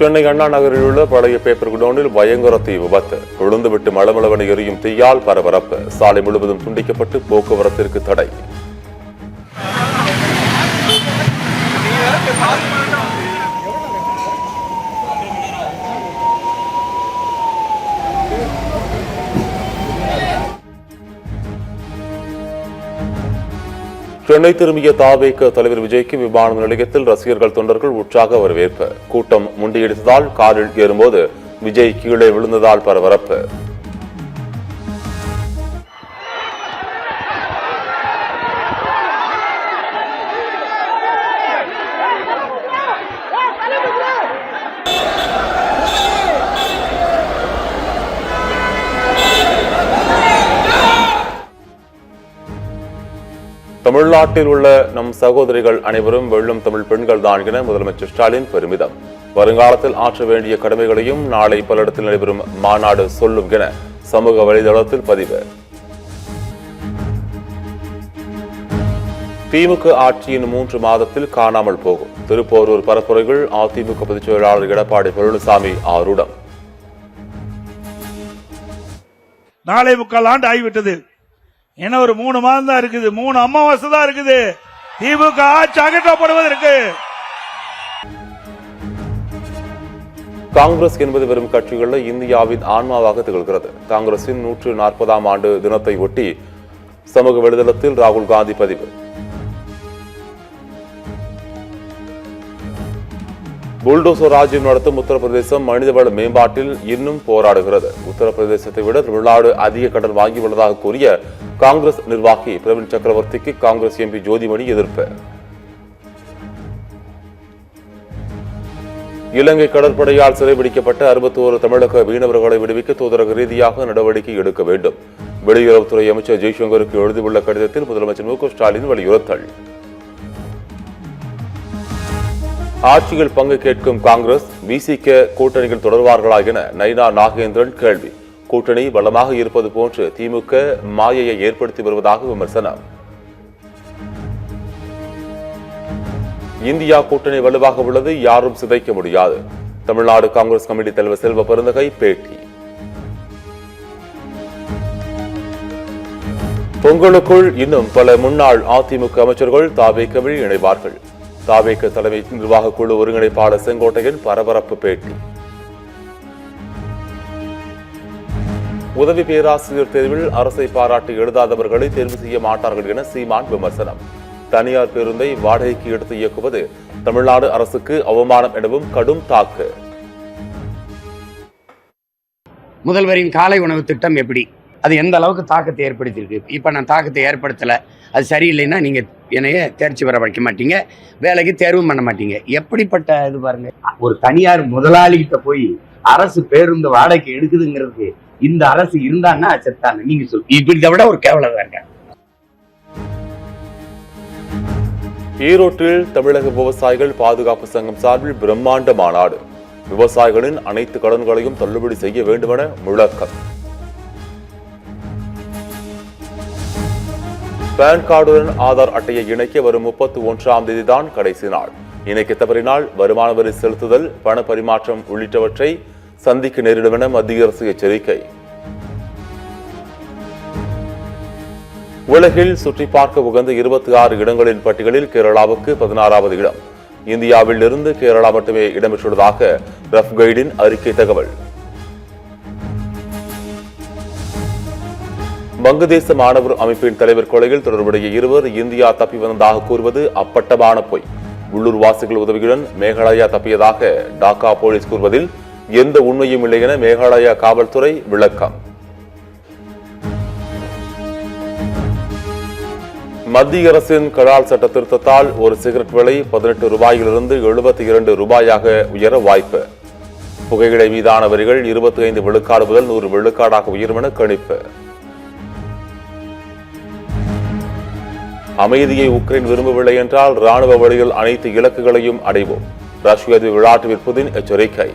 சென்னை அண்ணா நகரில் உள்ள பழைய பேப்பர் குடோனில் பயங்கர தீ விபத்து. விழுந்துவிட்டு மளமளவென எரியும் தீயால் பரபரப்பு. சாலை முழுவதும் துண்டிக்கப்பட்டு போக்குவரத்திற்கு தடை. சென்னை திரும்பிய தாவேக தலைவர் விஜய்க்கு விமான நிலையத்தில் ரசிகர்கள் தொண்டர்கள் உற்சாக வரவேற்பு. கூட்டம் முண்டியடித்ததால் காரில் ஏறும்போது விஜய் கீழே விழுந்ததால் பரபரப்பு. தமிழ்நாட்டில் உள்ள நம் சகோதரிகள் அனைவரும் வெள்ளும் தமிழ் பெண்கள் தான் என முதலமைச்சர் ஸ்டாலின் பெருமிதம். வருங்காலத்தில் ஆற்ற வேண்டிய கடமைகளையும் நாளை பலரிடத்தில் நடைபெறும் மாநாடு சொல்லும் என சமூக வலைதளத்தில் பதிவு. திமுக ஆட்சியின் 3 மாதத்தில் காணாமல் போகும். திருப்போரூர் பரப்புரைகள் அதிமுக பொதுச் செயலாளர் எடப்பாடி பழனிசாமி ஆரூடம். நாளை 3/4 ஆண்டு ஆகிவிட்டது. என்ன ஒரு 3 மாதம் தான் இருக்குது. 3 அமாவாசை தான் இருக்குது. திமுக ஆட்சி அகற்றப்படுவதற்கு. காங்கிரஸ் என்பது வெறும் கட்சிகளில் இந்தியாவின் ஆன்மாவாக திகழ்கிறது. காங்கிரசின் 140ஆம் ஆண்டு தினத்தை ஒட்டி சமூக வலைதளத்தில் ராகுல் காந்தி பதிவு. புல்டோசர் ராஜ்யம் நடத்தும் உத்தரப்பிரதேசம் மனிதவள மேம்பாட்டில் இன்னும் போராடுகிறது. உத்தரப்பிரதேசத்தை விட தமிழ்நாடு அதிக கடன் வாங்கியுள்ளதாக கூறிய காங்கிரஸ் நிர்வாகி பிரவீன் சக்கரவர்த்திக்கு காங்கிரஸ் எம்பி ஜோதிமணி எதிர்ப்பு. இலங்கை கடற்படையால் சிறைபிடிக்கப்பட்ட 61 தமிழக மீனவர்களை விடுவிக்க தூதரக ரீதியாக நடவடிக்கை எடுக்க வேண்டும். வெளியுறவுத்துறை அமைச்சர் ஜெய்சங்கருக்கு எழுதியுள்ள கடிதத்தில் முதலமைச்சர் மு.க. ஸ்டாலின் வலியுறுத்தல். ஆட்சியில் பங்கு கேட்கும் காங்கிரஸ் விசிக கூட்டணிகள் தொடர்வார்களா என நைனா நாகேந்திரன் கேள்வி. கூட்டணி பலமாக இருப்பது போன்று திமுக மாயையை ஏற்படுத்தி வருவதாக விமர்சனம். இந்தியா கூட்டணி வலுவாக உள்ளது, யாரும் சிதைக்க முடியாது. தமிழ்நாடு காங்கிரஸ் கமிட்டி தலைவர் செல்வ பெருந்தகை பேட்டி. பொங்கலுக்குள் இன்னும் பல முன்னாள் அதிமுக அமைச்சர்கள் தாவேகவில் இணைவார்கள். தாவேக தலைமை நிர்வாக குழு ஒருங்கிணைப்பாளர் செங்கோட்டையன் பரபரப்பு பேட்டி. உதவி பேராசிரியர் தேர்வில் அரசை பாராட்டி எழுதாதவர்களை தேர்வு செய்ய மாட்டார்கள் என சீமான் விமர்சனம். தனியார் பேருந்தை வாடகைக்கு எடுத்து இயக்குவது தமிழ்நாடு அரசுக்கு அவமானம் எனவும் கடும் தாக்கு. முதல்வரின் காலை உணவு திட்டம் எப்படி, அது எந்த அளவுக்கு தாக்கத்தை ஏற்படுத்தியிருக்கு? இப்ப நான் தாக்கத்தை ஏற்படுத்தல, அது சரியில்லைன்னா நீங்க என்னைய தேர்ச்சி பெற வைக்க மாட்டீங்க, வேலைக்கு தேர்வும் பண்ண மாட்டீங்க. எப்படிப்பட்ட இது பாருங்க. ஒரு தனியார் முதலாளிகிட்ட போய் அரசு பேருந்து வாடகைக்கு எடுக்குதுங்கிறதுக்கு இந்த அரசு இருந்தான்னா செத்தாங்க. நீங்க சொல்லு, இப்படி விட ஒரு கேவலம் இருக்க. ஈரோட்டில் தமிழக விவசாயிகள் பாதுகாப்பு சங்கம் சார்பில் பிரம்மாண்ட மாநாடு. விவசாயிகளின் அனைத்து கடன்களையும் தள்ளுபடி செய்ய வேண்டுமென முழக்கம். பான் கார்டுடன் ஆதார் அட்டையை இணைக்க வரும் 31ஆம் தேதி தான் கடைசி நாள். இணைக்க தவறினால் வருமான வரி செலுத்துதல், பண பரிமாற்றம் உள்ளிட்டவற்றை சந்திக்க நேரிடும் என மத்திய அரசு எச்சரிக்கை. உலகில் சுற்றி பார்க்க உகந்த 26 இடங்களின் பட்டியலில் கேரளாவுக்கு 16வது இடம். இந்தியாவில் இருந்து கேரளா மட்டுமே இடம்பெற்றுள்ளதாக ரஃப் கைடின் அறிக்கை தகவல். வங்கதேச மாணவர் அமைப்பின் தலைவர் கொலையில் தொடர்புடைய 2 இந்தியா தப்பி வந்ததாக கூறுவது அப்பட்டமான பொய். உள்ளூர்வாசிகள் உதவியுடன் மேகாலயா தப்பியதாக டாக்கா போலீஸ் கூறுவதில் எந்த உண்மையும் இல்லை என மேகாலயா காவல்துறை விளக்கம். மத்திய அரசின் கலால் சட்ட திருத்தத்தால் ஒரு சிகரெட் விலை 18 ரூபாயிலிருந்து 72 ரூபாயாக உயர வாய்ப்பு. புகையிலை மீதான வரிகள் 25 விழுக்காடு முதல் 100 விழுக்காடாக உயரும் என கணிப்பு. அமைதியை உக்ரைன் விரும்பவில்லை என்றால் ராணுவ வழியில் அனைத்து இலக்குகளையும் அடைவோம். ரஷ்ய அதிபர் விளாடிமிர் புதின் எச்சரிக்கை.